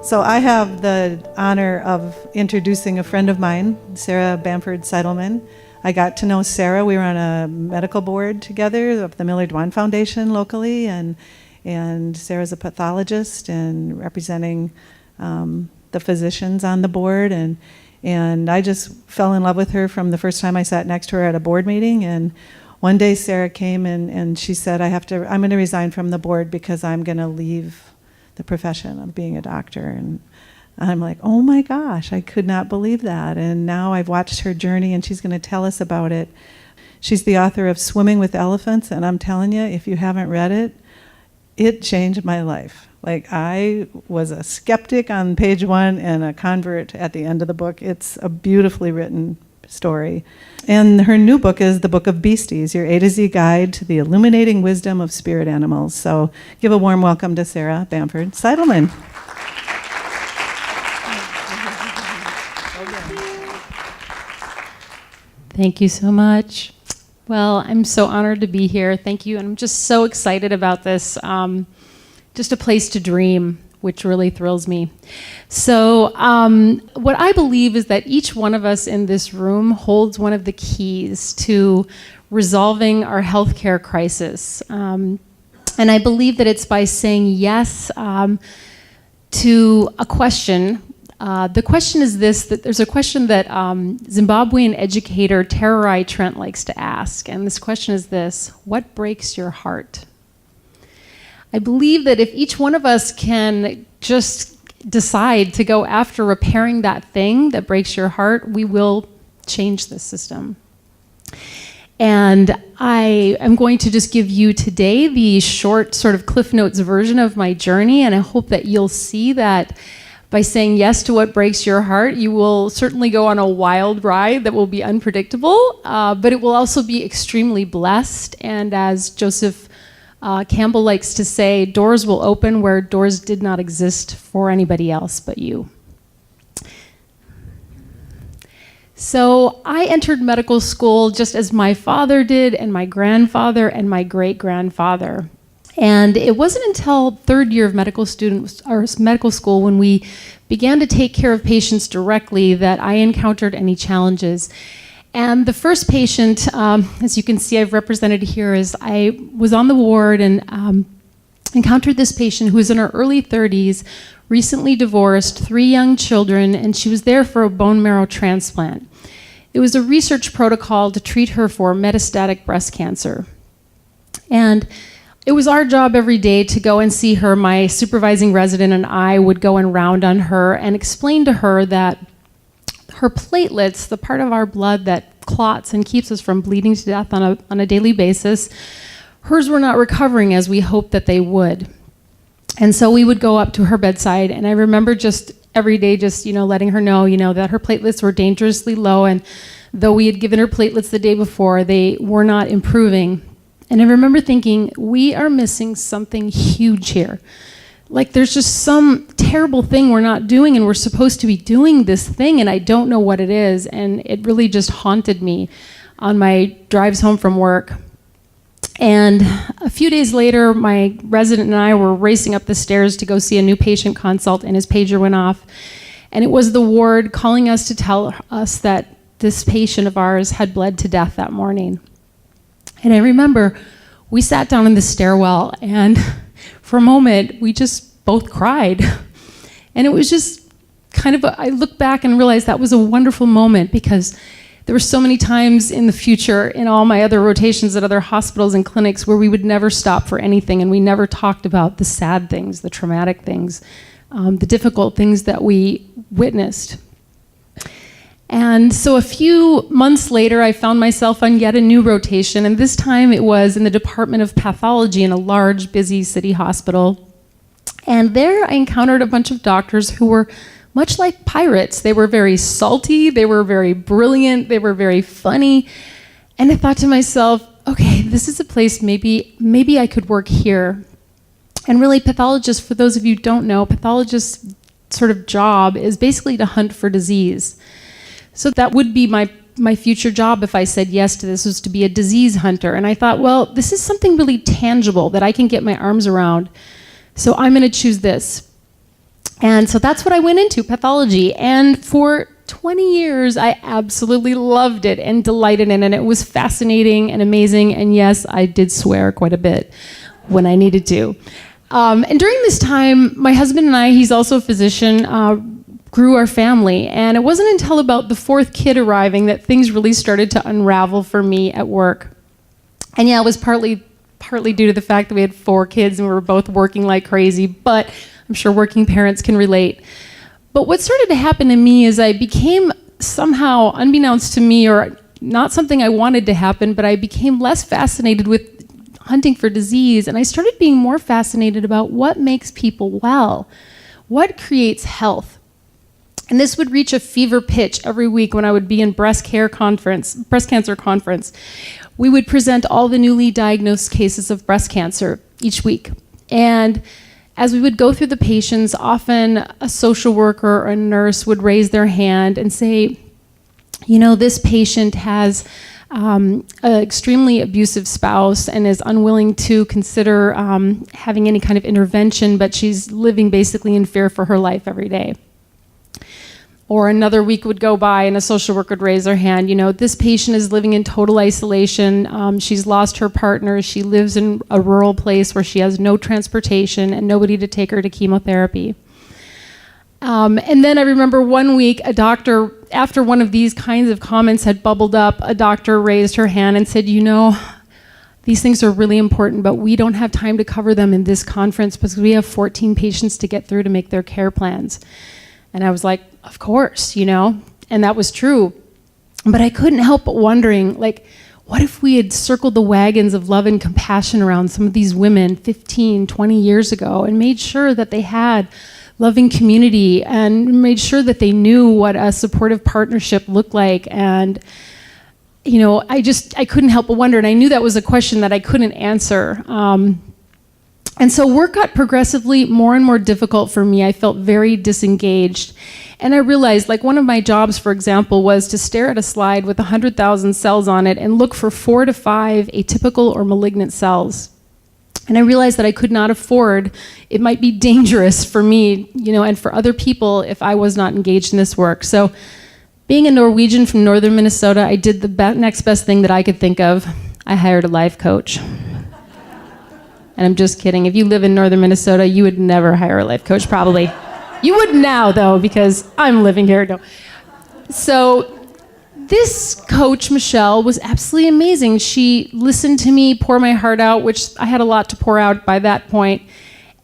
So I have the honor of introducing a friend of mine, Sarah Bamford Seidelmann. I got to know Sarah. We were on a medical board together of the Millard Dwan Foundation locally, and Sarah's a pathologist and representing the physicians on the board, and I just fell in love with her from the first time I sat next to her at a board meeting. And one day Sarah came and she said, I'm going to resign from the board because I'm going to leave the profession of being a doctor. And I'm like, oh my gosh, I could not believe that. And now I've watched her journey, and she's going to tell us about it. She's the author of Swimming with Elephants, and I'm telling you, if you haven't read it, it changed my life. Like, I was a skeptic on page 1 and a convert at the end of the book. It's a beautifully written story. And her new book is The Book of Beasties, your A to Z guide to the illuminating wisdom of spirit animals. So give a warm welcome to Sarah Bamford Seidelmann. Thank you so much. Well, I'm so honored to be here. Thank you. And I'm just so excited about this. Just a place to dream, which really thrills me. So what I believe is that each one of us in this room holds one of the keys to resolving our healthcare crisis. And I believe that it's by saying yes to a question. The question is this, that there's a question that Zimbabwean educator Tererai Trent likes to ask. And this question is this: what breaks your heart? I believe that if each one of us can just decide to go after repairing that thing that breaks your heart, we will change this system. And I am going to just give you today the short sort of Cliff Notes version of my journey, and I hope that you'll see that by saying yes to what breaks your heart, you will certainly go on a wild ride that will be unpredictable, but it will also be extremely blessed. And as Joseph Campbell likes to say, doors will open where doors did not exist for anybody else but you. So I entered medical school just as my father did, and my grandfather and my great-grandfather. And it wasn't until third year of medical school when we began to take care of patients directly that I encountered any challenges. And the first patient, as you can see I've represented here, is I was on the ward and encountered this patient who was in her early 30s, recently divorced, 3 young children, and she was there for a bone marrow transplant. It was a research protocol to treat her for metastatic breast cancer. And it was our job every day to go and see her. My supervising resident and I would go and round on her and explain to her that her platelets, the part of our blood that clots and keeps us from bleeding to death on a daily basis, hers were not recovering as we hoped that they would. And so we would go up to her bedside, and I remember just every day just, letting her know, that her platelets were dangerously low, and though we had given her platelets the day before, they were not improving. And I remember thinking, we are missing something huge here. Like, there's just some terrible thing we're not doing, and we're supposed to be doing this thing, and I don't know what it is. And it really just haunted me on my drives home from work. And a few days later, my resident and I were racing up the stairs to go see a new patient consult, and his pager went off. And it was the ward calling us to tell us that this patient of ours had bled to death that morning. And I remember we sat down in the stairwell, and for a moment, we just both cried. And it was just kind of, I look back and realized that was a wonderful moment, because there were so many times in the future in all my other rotations at other hospitals and clinics where we would never stop for anything, and we never talked about the sad things, the traumatic things, the difficult things that we witnessed. And so a few months later, I found myself on yet a new rotation, and this time it was in the Department of Pathology in a large, busy city hospital. And there I encountered a bunch of doctors who were much like pirates. They were very salty, they were very brilliant, they were very funny. And I thought to myself, okay, this is a place maybe I could work here. And really, pathologists, for those of you who don't know, pathologists' sort of job is basically to hunt for disease. So that would be my future job if I said yes to this, was to be a disease hunter. And I thought, well, this is something really tangible that I can get my arms around. So I'm going to choose this. And so that's what I went into, pathology. And for 20 years, I absolutely loved it and delighted in it. And it was fascinating and amazing. And yes, I did swear quite a bit when I needed to. And during this time, my husband and I, he's also a physician, grew our family. And it wasn't until about the fourth kid arriving that things really started to unravel for me at work. And yeah, it was partly due to the fact that we had 4 kids and we were both working like crazy, but I'm sure working parents can relate. But what started to happen to me is I became somehow, unbeknownst to me, or not something I wanted to happen, but I became less fascinated with hunting for disease, and I started being more fascinated about what makes people well, what creates health. And this would reach a fever pitch every week when I would be in breast cancer conference. We would present all the newly diagnosed cases of breast cancer each week. And as we would go through the patients, often a social worker or a nurse would raise their hand and say, you know, this patient has an extremely abusive spouse and is unwilling to consider having any kind of intervention, but she's living basically in fear for her life every day. Or another week would go by and a social worker would raise her hand. You know, this patient is living in total isolation. She's lost her partner. She lives in a rural place where she has no transportation and nobody to take her to chemotherapy. And then I remember one week, a doctor, after one of these kinds of comments had bubbled up, a doctor raised her hand and said, you know, these things are really important, but we don't have time to cover them in this conference because we have 14 patients to get through to make their care plans. And I was like, of course, you know, and that was true. But I couldn't help but wondering, like, what if we had circled the wagons of love and compassion around some of these women 15, 20 years ago and made sure that they had loving community and made sure that they knew what a supportive partnership looked like. And, you know, I couldn't help but wonder. And I knew that was a question that I couldn't answer. And so work got progressively more and more difficult for me. I felt very disengaged. And I realized, like, one of my jobs, for example, was to stare at a slide with 100,000 cells on it and look for 4 to 5 atypical or malignant cells. And I realized that I could not afford, it might be dangerous for me, you know, and for other people if I was not engaged in this work. So being a Norwegian from northern Minnesota, I did the next best thing that I could think of. I hired a life coach. And I'm just kidding. If you live in northern Minnesota, you would never hire a life coach, probably. You would now, though, because I'm living here. No. So this coach, Michelle, was absolutely amazing. She listened to me pour my heart out, which I had a lot to pour out by that point.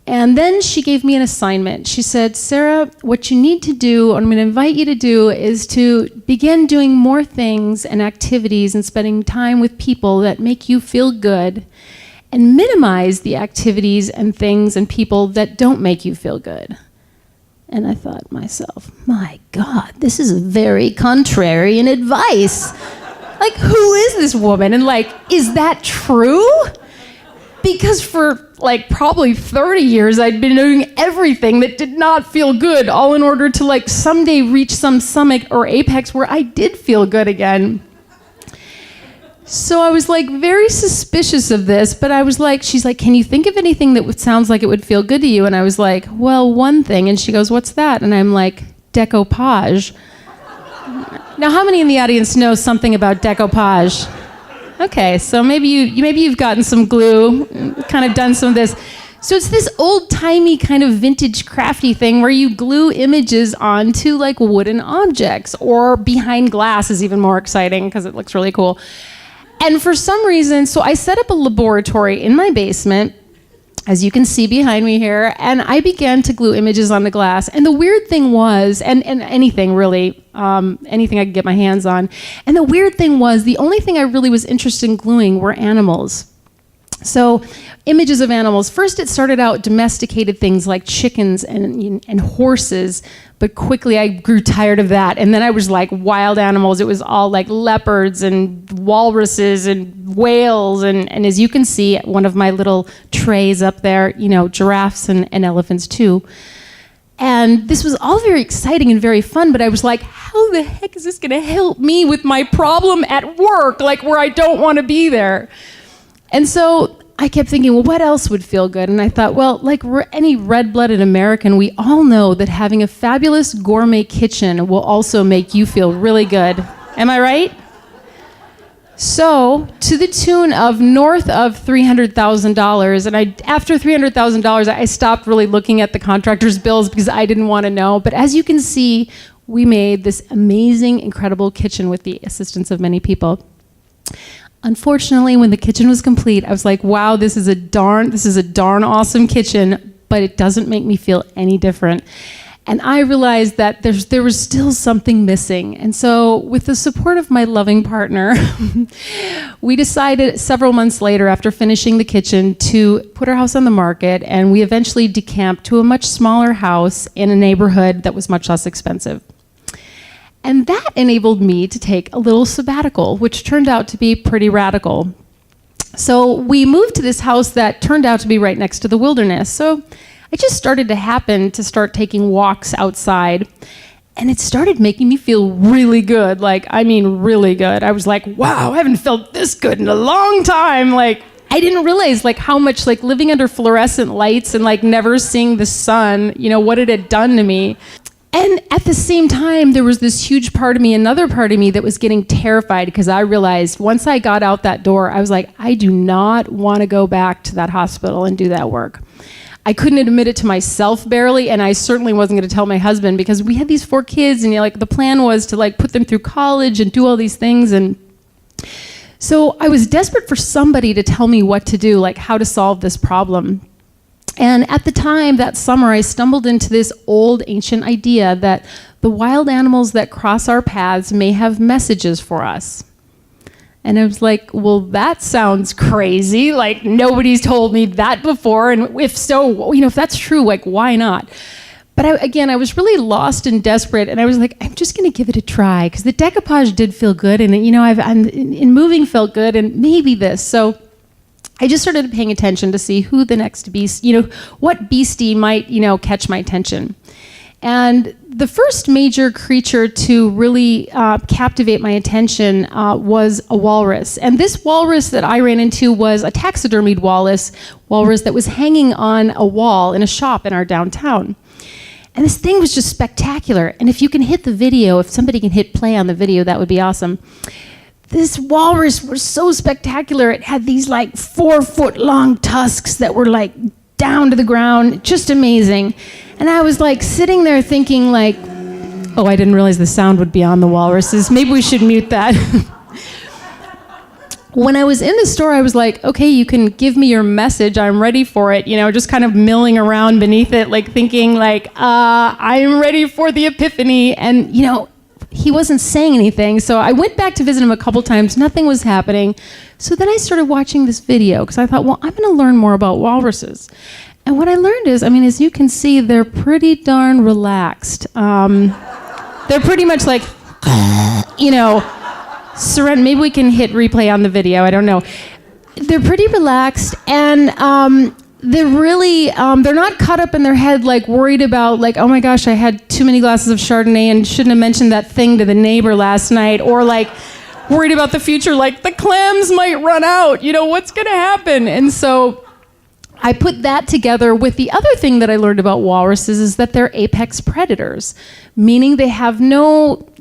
And then she gave me an assignment. She said, Sarah, what you need to do, what I'm going to invite you to do, is to begin doing more things and activities and spending time with people that make you feel good, and minimize the activities and things and people that don't make you feel good. And I thought to myself, my God, this is very contrarian advice. Like, who is this woman? And like, is that true? Because for like probably 30 years, I'd been doing everything that did not feel good, all in order to like someday reach some summit or apex where I did feel good again. So I was like very suspicious of this, but I was like, she's like, can you think of anything that sounds like it would feel good to you? And I was like, well, one thing. And she goes, what's that? And I'm like, decoupage. Now, how many in the audience know something about decoupage? Okay, so maybe you've gotten some glue, kind of done some of this. So it's this old-timey kind of vintage crafty thing where you glue images onto like wooden objects, or behind glass is even more exciting because it looks really cool. And for some reason, so I set up a laboratory in my basement, as you can see behind me here, and I began to glue images on the glass. And the weird thing was, and anything really, anything I could get my hands on, and the weird thing was, the only thing I really was interested in gluing were animals. So images of animals. First, it started out domesticated things like chickens and horses, but quickly I grew tired of that. And then I was like wild animals. It was all like leopards and walruses and whales. And as you can see, one of my little trays up there, you know, giraffes and elephants too. And this was all very exciting and very fun, but I was like, how the heck is this gonna help me with my problem at work, like where I don't wanna be there? And so I kept thinking, well, what else would feel good? And I thought, well, like any red-blooded American, we all know that having a fabulous gourmet kitchen will also make you feel really good. Am I right? So, to the tune of north of $300,000, and after $300,000, I stopped really looking at the contractor's bills because I didn't want to know. But as you can see, we made this amazing, incredible kitchen with the assistance of many people. Unfortunately, when the kitchen was complete, I was like, wow, this is a darn awesome kitchen, but it doesn't make me feel any different. And I realized that there was still something missing. And so with the support of my loving partner, we decided several months later, after finishing the kitchen, to put our house on the market. And we eventually decamped to a much smaller house in a neighborhood that was much less expensive. And that enabled me to take a little sabbatical, which turned out to be pretty radical. So we moved to this house that turned out to be right next to the wilderness. So I just started to start taking walks outside, and it started making me feel really good. Like, I mean, really good. I was like, wow, I haven't felt this good in a long time. Like, I didn't realize like how much like living under fluorescent lights and like never seeing the sun, what it had done to me. And at the same time, there was this huge part of me, another part of me that was getting terrified because I realized once I got out that door, I was like, I do not want to go back to that hospital and do that work. I couldn't admit it to myself barely, and I certainly wasn't going to tell my husband because we had these 4 kids, and the plan was to like put them through college and do all these things. And so I was desperate for somebody to tell me what to do, like how to solve this problem. And at the time, that summer, I stumbled into this old ancient idea that the wild animals that cross our paths may have messages for us. And I was like, well, that sounds crazy. Like, nobody's told me that before. And if so, if that's true, like, why not? But I was really lost and desperate. And I was like, I'm just going to give it a try. Because the decoupage did feel good. And, in moving felt good. And maybe this. So I just started paying attention to see who the next beast, what beastie might, catch my attention. And the first major creature to really captivate my attention was a walrus. And this walrus that I ran into was a taxidermied walrus that was hanging on a wall in a shop in our downtown. And this thing was just spectacular. And if you can hit the video, if somebody can hit play on the video, that would be awesome. This walrus was so spectacular. It had these like 4-foot-long tusks that were like down to the ground, just amazing. And I was like sitting there thinking like, oh, I didn't realize the sound would be on the walruses. Maybe we should mute that. When I was in the store, I was like, okay, you can give me your message. I'm ready for it. Just kind of milling around beneath it, like thinking like, I'm ready for the epiphany. And, he wasn't saying anything. So I went back to visit him a couple times. Nothing was happening. So then I started watching this video because I thought, well, I'm going to learn more about walruses. And what I learned is, as you can see, they're pretty darn relaxed. They're pretty much like, surrender. Maybe we can hit replay on the video. I don't know. They're pretty relaxed, and they're really, they're not caught up in their head, like worried about like, oh my gosh, I had too many glasses of Chardonnay and shouldn't have mentioned that thing to the neighbor last night, or like worried about the future, like the clams might run out, what's going to happen? And so I put that together with the other thing that I learned about walruses is that they're apex predators, meaning they have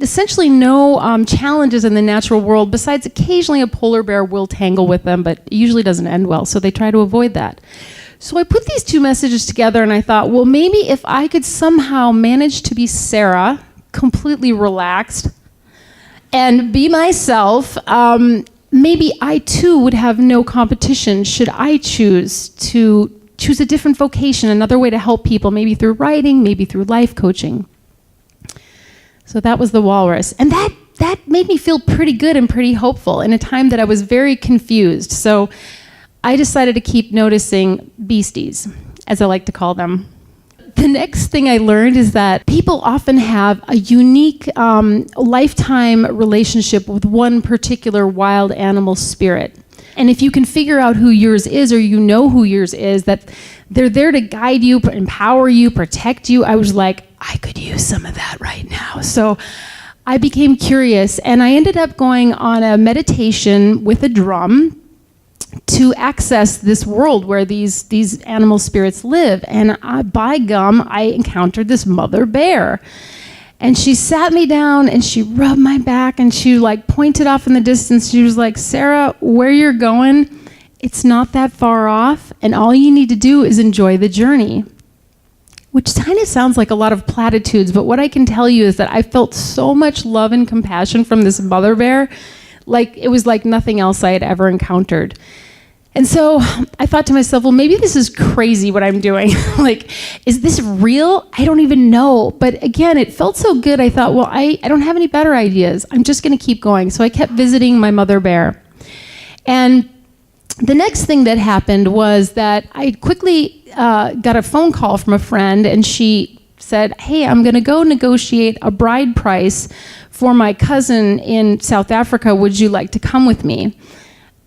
essentially no challenges in the natural world, besides occasionally a polar bear will tangle with them, but it usually doesn't end well, so they try to avoid that. So I put these 2 messages together and I thought, well, maybe if I could somehow manage to be Sarah, completely relaxed, and be myself, maybe I too would have no competition should I choose a different vocation, another way to help people, maybe through writing, maybe through life coaching. So that was the walrus. And that made me feel pretty good and pretty hopeful in a time that I was very confused. So I decided to keep noticing beasties, as I like to call them. The next thing I learned is that people often have a unique lifetime relationship with one particular wild animal spirit. And if you can figure out who yours is, or who yours is, that they're there to guide you, empower you, protect you, I was like, I could use some of that right now. So I became curious, and I ended up going on a meditation with a drum. to access this world where these animal spirits live. And by gum, I encountered this mother bear. And she sat me down and she rubbed my back and she like pointed off in the distance. She was like, Sarah, where you're going, it's not that far off, and all you need to do is enjoy the journey. Which kind of sounds like a lot of platitudes, but what I can tell you is that I felt so much love and compassion from this mother bear, like it was like nothing else I had ever encountered. And so I thought to myself, well, maybe this is crazy what I'm doing. Like, is this real? I don't even know. But again, it felt so good. I thought, well, I don't have any better ideas. I'm just going to keep going. So I kept visiting my mother bear. And the next thing that happened was that I quickly got a phone call from a friend, and she said, hey, I'm going to go negotiate a bride price for my cousin in South Africa. Would you like to come with me?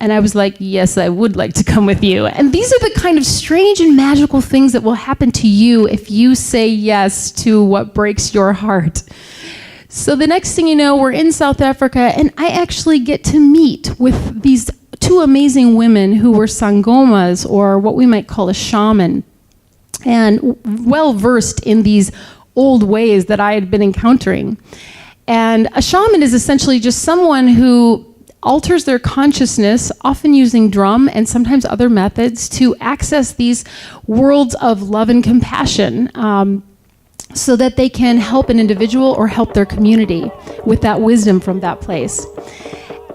And I was like, yes, I would like to come with you. And these are the kind of strange and magical things that will happen to you if you say yes to what breaks your heart. So the next thing you know, we're in South Africa, and I actually get to meet with these two amazing women who were sangomas, or what we might call a shaman, and well versed in these old ways that I had been encountering. And a shaman is essentially just someone who alters their consciousness, often using drum and sometimes other methods, to access these worlds of love and compassion, so that they can help an individual or help their community with that wisdom from that place.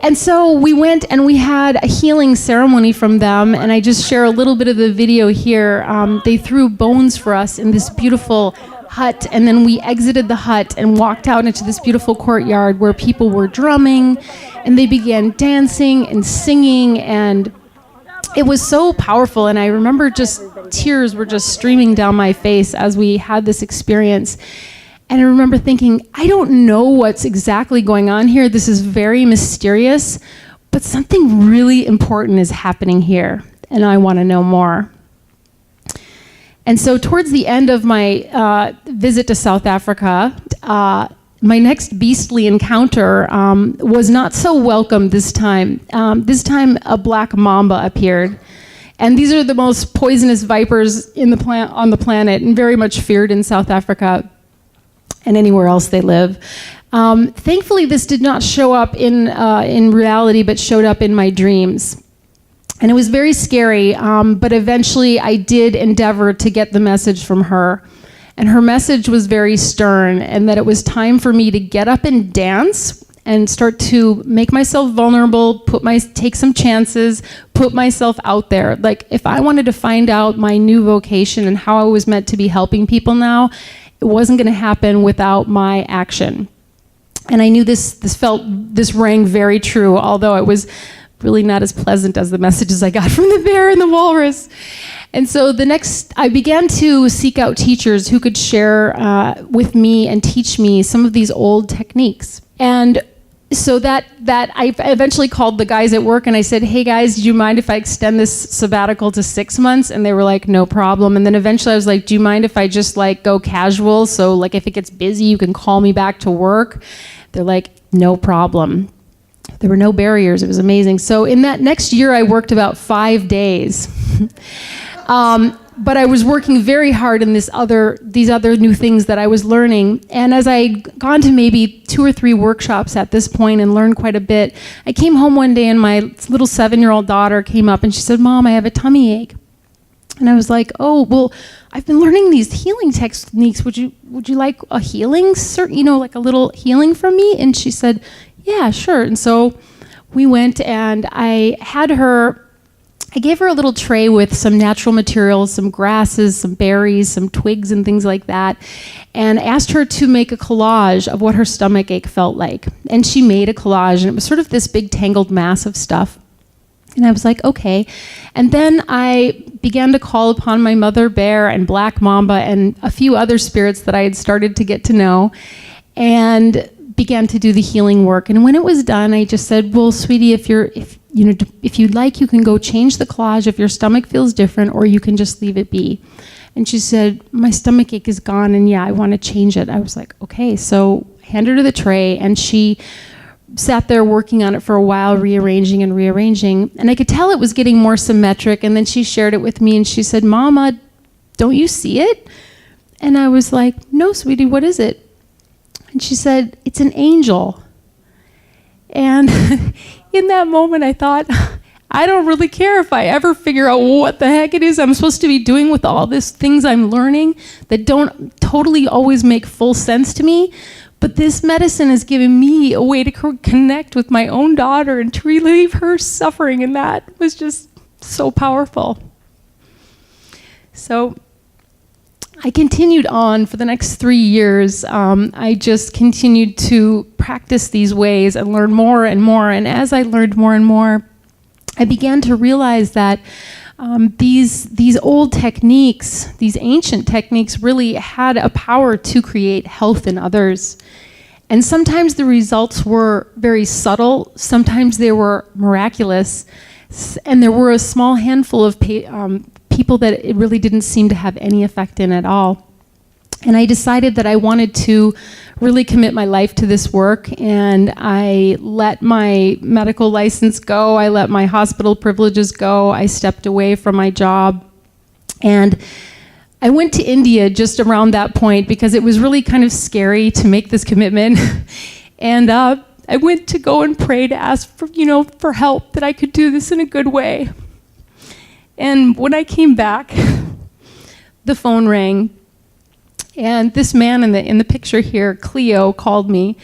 And so we went and we had a healing ceremony from them, and I just share a little bit of the video here. They threw bones for us in this beautiful hut, and then we exited the hut and walked out into this beautiful courtyard where people were drumming, and they began dancing and singing, and it was so powerful. And I remember just tears were just streaming down my face as we had this experience. And I remember thinking, I don't know what's exactly going on here. This is very mysterious, but something really important is happening here, and I want to know more. And so towards the end of my visit to South Africa, my next beastly encounter was not so welcome this time. This time a black mamba appeared. And these are the most poisonous vipers on the planet, and very much feared in South Africa and anywhere else they live. Thankfully, this did not show up in reality, but showed up in my dreams. And it was very scary, but eventually I did endeavor to get the message from her. And her message was very stern, and that it was time for me to get up and dance and start to make myself vulnerable, take some chances, put myself out there. Like, if I wanted to find out my new vocation and how I was meant to be helping people now, it wasn't going to happen without my action. And I knew this rang very true, although it was really not as pleasant as the messages I got from the bear and the walrus. And so I began to seek out teachers who could share with me and teach me some of these old techniques. And so that I eventually called the guys at work and I said, hey guys, do you mind if I extend this sabbatical to 6 months? And they were like, no problem. And then eventually I was like, do you mind if I just like go casual? So like if it gets busy, you can call me back to work. They're like, no problem. There were no barriers. It was amazing. So in that next year, I worked about 5 days. But I was working very hard in these other new things that I was learning. And as I'd gone to maybe 2 or 3 workshops at this point and learned quite a bit, I came home one day and my little 7-year-old daughter came up and she said, Mom, I have a tummy ache. And I was like, oh, well, I've been learning these healing techniques. Would you like a healing, like a little healing from me? And she said, yeah, sure. And so we went and I gave her a little tray with some natural materials, some grasses, some berries, some twigs and things like that, and asked her to make a collage of what her stomach ache felt like. And she made a collage, and it was sort of this big tangled mass of stuff. And I was like, okay. And then I began to call upon my mother bear and black mamba and a few other spirits that I had started to get to know, and began to do the healing work. And when it was done, I just said, well, sweetie, if you'd like, you can go change the collage if your stomach feels different, or you can just leave it be. And she said, my stomach ache is gone, and yeah, I want to change it. I was like, okay. So I handed her the tray, and she sat there working on it for a while, rearranging and rearranging, and I could tell it was getting more symmetric, and then she shared it with me, and she said, "Mama, don't you see it?" And I was like, "No, sweetie, what is it?" And she said, "It's an angel." And in that moment, I thought, I don't really care if I ever figure out what the heck it is I'm supposed to be doing with all these things I'm learning that don't totally always make full sense to me. But this medicine has given me a way to connect with my own daughter and to relieve her suffering, and that was just so powerful. So I continued on for the next 3 years. I just continued to practice these ways and learn more and more. And as I learned more and more, I began to realize that these old techniques, these ancient techniques, really had a power to create health in others. And sometimes the results were very subtle, sometimes they were miraculous, and there were a small handful of people that it really didn't seem to have any effect in at all. And I decided that I wanted to really commit my life to this work, and I let my medical license go, I let my hospital privileges go, I stepped away from my job, and I went to India just around that point because it was really kind of scary to make this commitment. And I went to go and pray to ask for help, that I could do this in a good way. And when I came back, the phone rang, and this man in the picture here, Cleo, called me,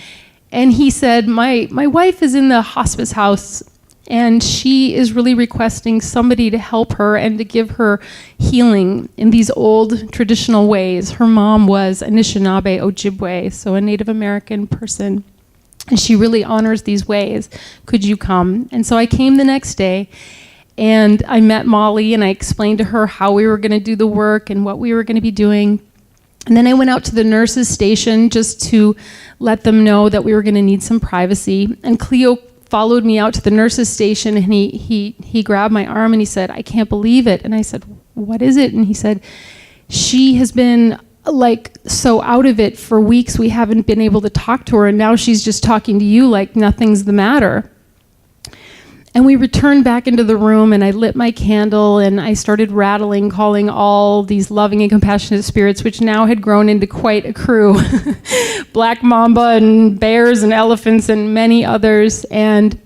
and he said, my wife is in the hospice house, and she is really requesting somebody to help her and to give her healing in these old traditional ways. Her mom was Anishinaabe Ojibwe, so a Native American person, and she really honors these ways. Could you come? And so I came the next day, and I met Molly, and I explained to her how we were going to do the work and what we were going to be doing. And then I went out to the nurses' station just to let them know that we were going to need some privacy. And Cleo followed me out to the nurses' station, and he grabbed my arm and he said, "I can't believe it." And I said, "What is it?" And he said, "She has been like so out of it for weeks. We haven't been able to talk to her, and now she's just talking to you like nothing's the matter." And we returned back into the room, and I lit my candle, and I started rattling, calling all these loving and compassionate spirits, which now had grown into quite a crew. Black Mamba and bears and elephants and many others. And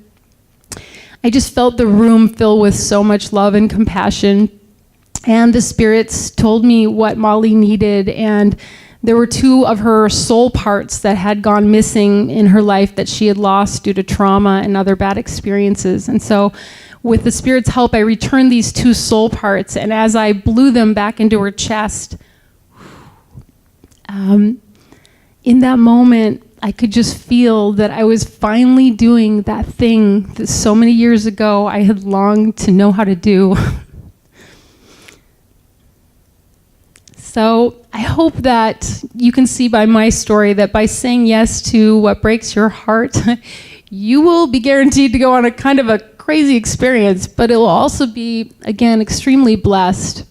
I just felt the room fill with so much love and compassion. And the spirits told me what Molly needed, and there were 2 of her soul parts that had gone missing in her life that she had lost due to trauma and other bad experiences. And so with the Spirit's help, I returned these 2 soul parts, and as I blew them back into her chest, in that moment, I could just feel that I was finally doing that thing that so many years ago I had longed to know how to do. So I hope that you can see by my story that by saying yes to what breaks your heart, you will be guaranteed to go on a kind of a crazy experience, but it will also be, again, extremely blessed.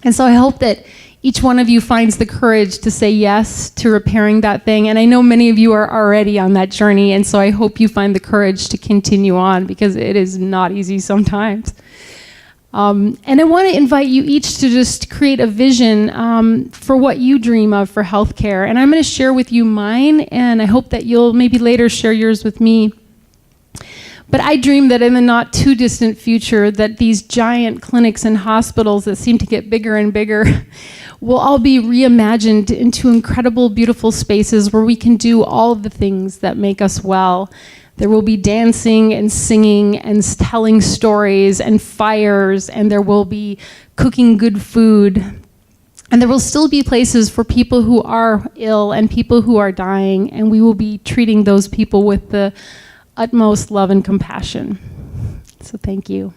And so I hope that each one of you finds the courage to say yes to repairing that thing. And I know many of you are already on that journey, and so I hope you find the courage to continue on, because it is not easy sometimes. And I want to invite you each to just create a vision for what you dream of for healthcare. And I'm going to share with you mine, and I hope that you'll maybe later share yours with me. But I dream that in the not too distant future, that these giant clinics and hospitals that seem to get bigger and bigger will all be reimagined into incredible, beautiful spaces where we can do all of the things that make us well. There will be dancing and singing and telling stories and fires, and there will be cooking good food. And there will still be places for people who are ill and people who are dying, and we will be treating those people with the utmost love and compassion. So thank you.